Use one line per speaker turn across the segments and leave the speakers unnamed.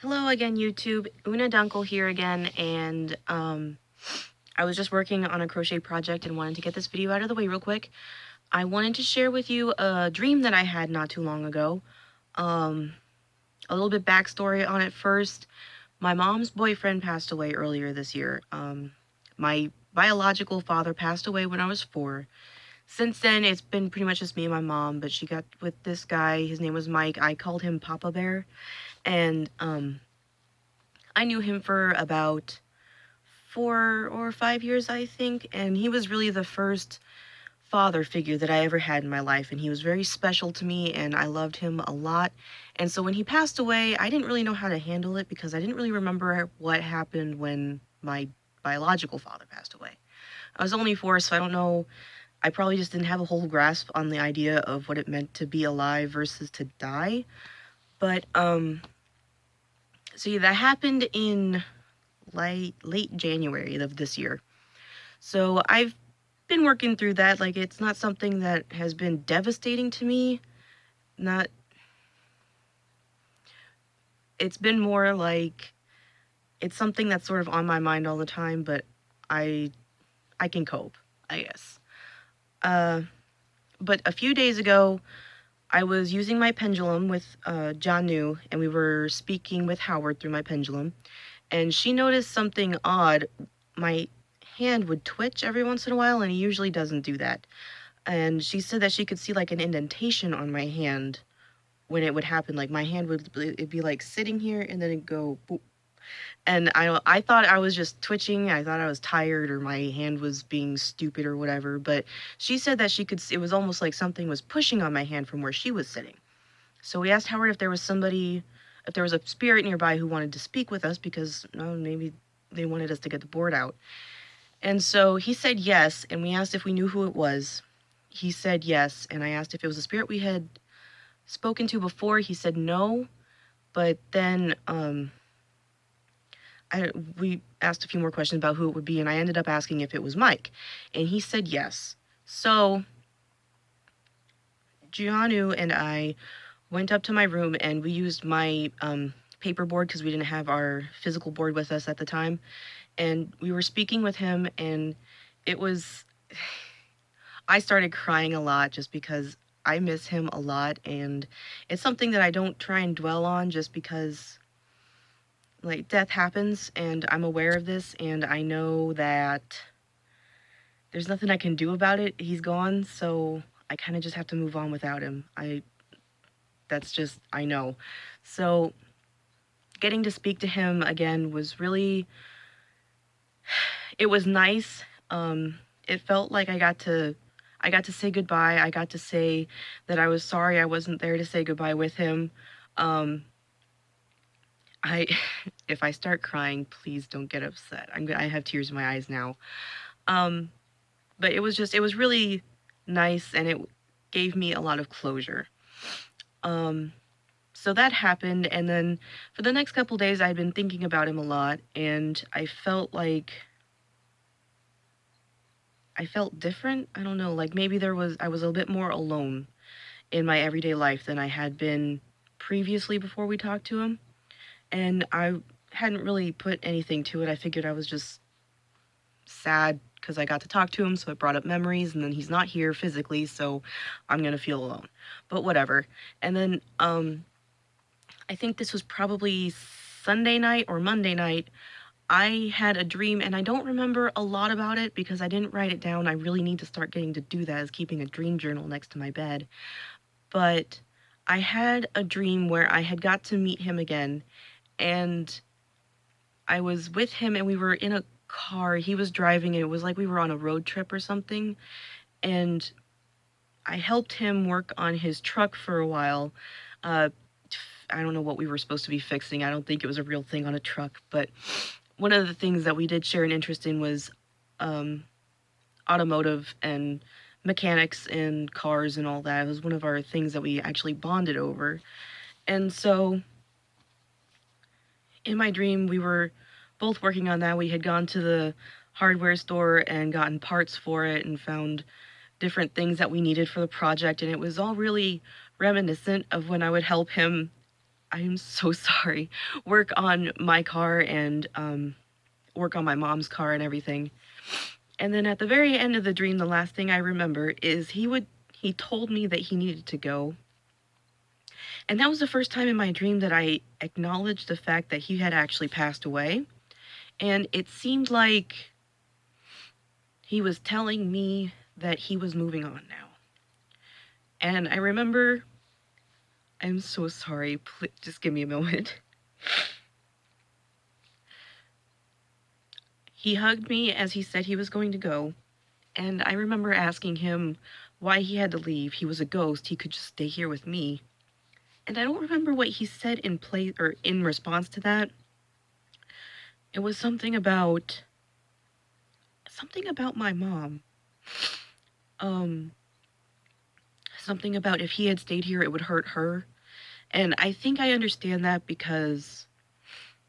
Hello again, YouTube. Una Dunkel here again, and I was just working on a crochet project and wanted to get this video out of the way real quick. I wanted to share with you a dream that I had not too long ago. A little bit backstory on it first. My mom's boyfriend passed away earlier this year. My biological father passed away when I was 4. Since then, it's been pretty much just me and my mom, but she got with this guy. His name was Mike. I called him Papa Bear, and I knew him for about 4 or 5 years, I think, and he was really the first father figure that I ever had in my life, and he was very special to me, and I loved him a lot. And so when he passed away, I didn't really know how to handle it because I didn't really remember what happened when my biological father passed away. I was only 4, so I don't know. I probably just didn't have a whole grasp on the idea of what it meant to be alive versus to die. But so yeah, that happened in late January of this year. So I've been working through that. Like, it's not something that has been devastating to me. It's been more like it's something that's sort of on my mind all the time, but I can cope, I guess. But a few days ago, I was using my pendulum with John New, and we were speaking with Howard through my pendulum, and she noticed something odd. My hand would twitch every once in a while, and he usually doesn't do that. And she said that she could see like an indentation on my hand when it would happen. Like, my hand would, it'd be like sitting here and then it'd go boop. And I thought I was just twitching. I thought I was tired or my hand was being stupid or whatever. But she said that she could, it was almost like something was pushing on my hand from where she was sitting. So we asked Howard if there was somebody, if there was a spirit nearby who wanted to speak with us because maybe they wanted us to get the board out. And so he said yes, and we asked if we knew who it was. He said yes, and I asked if it was a spirit we had spoken to before. He said no, but then we asked a few more questions about who it would be, and I ended up asking if it was Mike, and he said yes. So Gianu and I went up to my room, and we used my paper board because we didn't have our physical board with us at the time, and we were speaking with him, and it was... I started crying a lot just because I miss him a lot, and it's something that I don't try and dwell on just because, like, death happens, and I'm aware of this, and I know that there's nothing I can do about it. He's gone, so I kind of just have to move on without him. That's just, I know. So getting to speak to him again was really, it was nice. It felt like I got to say goodbye. I got to say that I was sorry I wasn't there to say goodbye with him. If I start crying, please don't get upset. I have tears in my eyes now. But it was really nice, and it gave me a lot of closure. So that happened, and then for the next couple days, I'd been thinking about him a lot, and I felt different. I don't know, like maybe I was a little bit more alone in my everyday life than I had been previously before we talked to him. And I hadn't really put anything to it. I figured I was just sad because I got to talk to him, so it brought up memories, and then he's not here physically, so I'm gonna feel alone. But whatever. And then I think this was probably Sunday night or Monday night. I had a dream, and I don't remember a lot about it because I didn't write it down. I really need to start getting to do that, is keeping a dream journal next to my bed. But I had a dream where I had got to meet him again, and I was with him, and we were in a car. He was driving, and it was like we were on a road trip or something, and I helped him work on his truck for a while. I don't know what we were supposed to be fixing. I don't think it was a real thing on a truck, but one of the things that we did share an interest in was automotive and mechanics and cars and all that. It was one of our things that we actually bonded over. And so in my dream, we were both working on that. We had gone to the hardware store and gotten parts for it and found different things that we needed for the project. And it was all really reminiscent of when I would help him I'm so sorry, work on my car and work on my mom's car and everything. And then at the very end of the dream, the last thing I remember is he told me that he needed to go. And that was the first time in my dream that I acknowledged the fact that he had actually passed away. And it seemed like he was telling me that he was moving on now. And I remember, I'm so sorry, please, just give me a moment. He hugged me as he said he was going to go. And I remember asking him why he had to leave. He was a ghost. He could just stay here with me. And I don't remember what he said in place or in response to that. It was something about my mom. Um Something about if he had stayed here it would hurt her. And I think I understand that because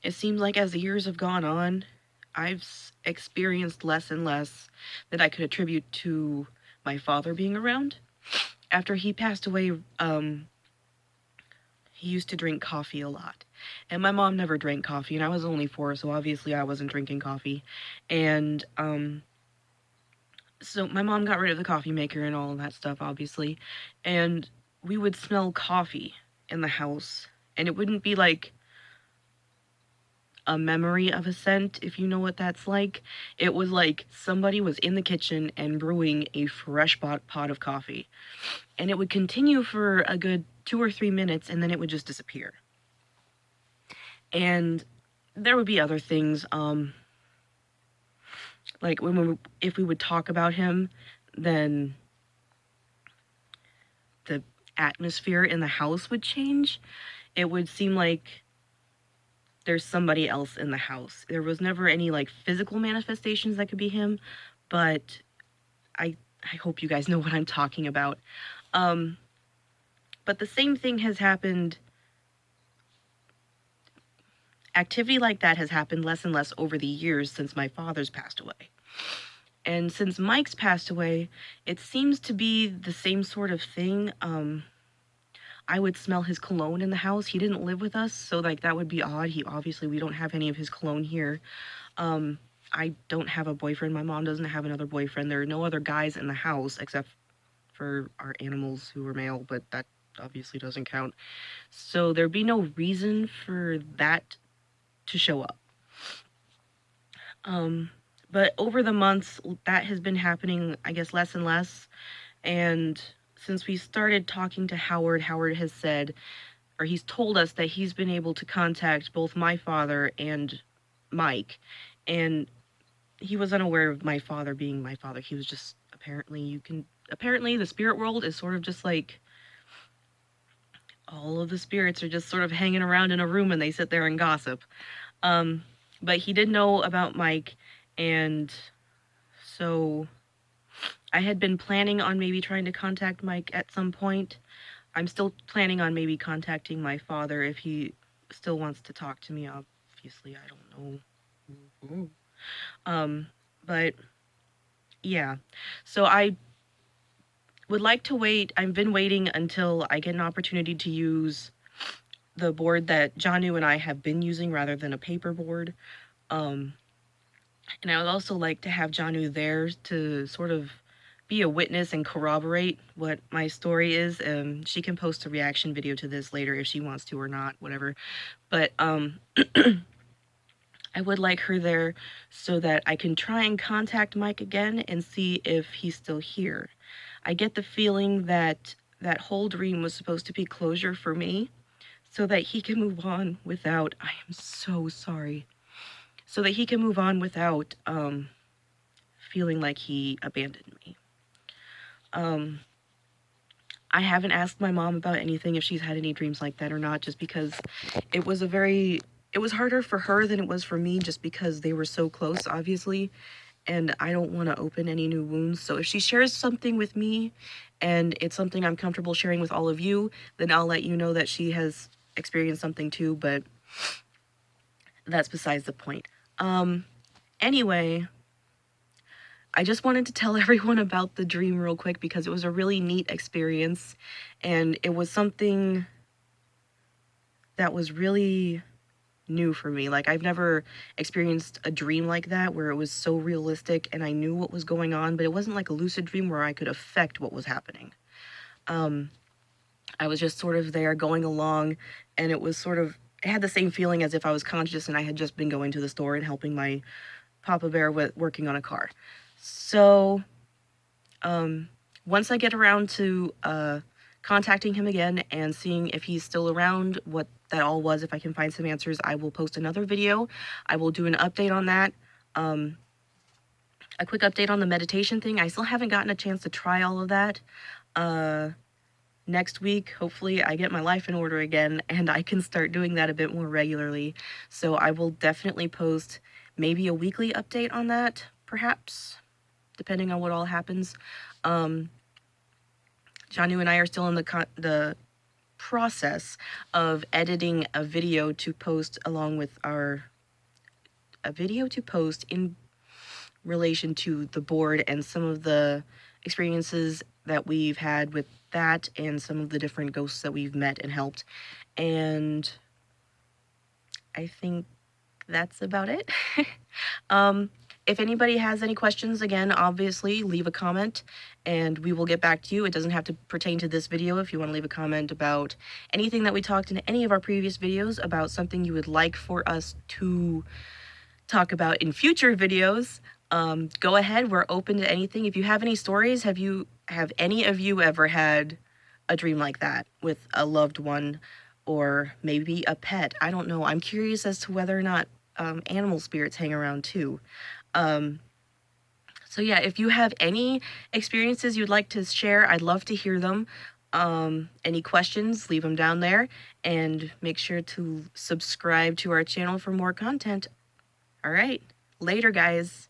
it seems like as the years have gone on, I've experienced less and less that I could attribute to my father being around. After he passed away, he used to drink coffee a lot. And my mom never drank coffee, and I was only 4, so obviously I wasn't drinking coffee. And so my mom got rid of the coffee maker and all of that stuff, obviously. And we would smell coffee in the house. And it wouldn't be like a memory of a scent, if you know what that's like. It was like somebody was in the kitchen and brewing a fresh pot of coffee. And it would continue for a good 2 or 3 minutes, and then it would just disappear. And there would be other things, like if we would talk about him, then the atmosphere in the house would change. It would seem like there's somebody else in the house. There was never any like physical manifestations that could be him, but I hope you guys know what I'm talking about. Um, but the same thing has happened. Activity like that has happened less and less over the years since my father's passed away. And since Mike's passed away, it seems to be the same sort of thing. I would smell his cologne in the house. He didn't live with us, so like that would be odd. We don't have any of his cologne here. Um, I don't have a boyfriend. My mom doesn't have another boyfriend. There are no other guys in the house except for our animals who are male, but that obviously doesn't count. So there'd be no reason for that to show up. Um, but over the months, that has been happening, I guess, less and less. And since we started talking to Howard, Howard has said, or he's told us that he's been able to contact both my father and Mike. And he was unaware of my father being my father. He was just apparently the spirit world is sort of just like all of the spirits are just sort of hanging around in a room and they sit there and gossip. Um, but he did know about Mike, and so I had been planning on maybe trying to contact Mike at some point. I'm still planning on maybe contacting my father if he still wants to talk to me. Obviously, I don't know. Um, but yeah. So I would like to wait. I've been waiting until I get an opportunity to use the board that Janu and I have been using rather than a paper board. And I would also like to have Janu there to sort of be a witness and corroborate what my story is. She can post a reaction video to this later if she wants to or not, whatever. But I would like her there so that I can try and contact Mike again and see if he's still here. I get the feeling that that whole dream was supposed to be closure for me so that he can move on without, I am so sorry, so that he can move on without feeling like he abandoned me. I haven't asked my mom about anything, if she's had any dreams like that or not, just because it was it was harder for her than it was for me, just because they were so close, obviously, and I don't want to open any new wounds. So if she shares something with me and it's something I'm comfortable sharing with all of you, then I'll let you know that she has experienced something too, but that's besides the point. Anyway, I just wanted to tell everyone about the dream real quick because it was a really neat experience, and it was something that was really new for me. Like, I've never experienced a dream like that where it was so realistic and I knew what was going on, but it wasn't like a lucid dream where I could affect what was happening. I was just sort of there going along, and it was sort of, it had the same feeling as if I was conscious and I had just been going to the store and helping my Papa Bear with working on a car. So, once I get around to contacting him again and seeing if he's still around, what that all was, if I can find some answers, I will post another video. I will do an update on that. A quick update on the meditation thing. I still haven't gotten a chance to try all of that. Next week, hopefully, I get my life in order again and I can start doing that a bit more regularly. So I will definitely post maybe a weekly update on that, perhaps, depending on what all happens. Janu and I are still in the process of editing a video to post along with a video to post in relation to the board and some of the experiences that we've had with that and some of the different ghosts that we've met and helped. And I think that's about it. If anybody has any questions, again, obviously leave a comment and we will get back to you. It doesn't have to pertain to this video. If you want to leave a comment about anything that we talked in any of our previous videos, about something you would like for us to talk about in future videos, go ahead. We're open to anything. If you have any stories, have any of you ever had a dream like that with a loved one or maybe a pet? I don't know. I'm curious as to whether or not animal spirits hang around too. So yeah, if you have any experiences you'd like to share, I'd love to hear them. Any questions, leave them down there, and make sure to subscribe to our channel for more content. All right, later guys.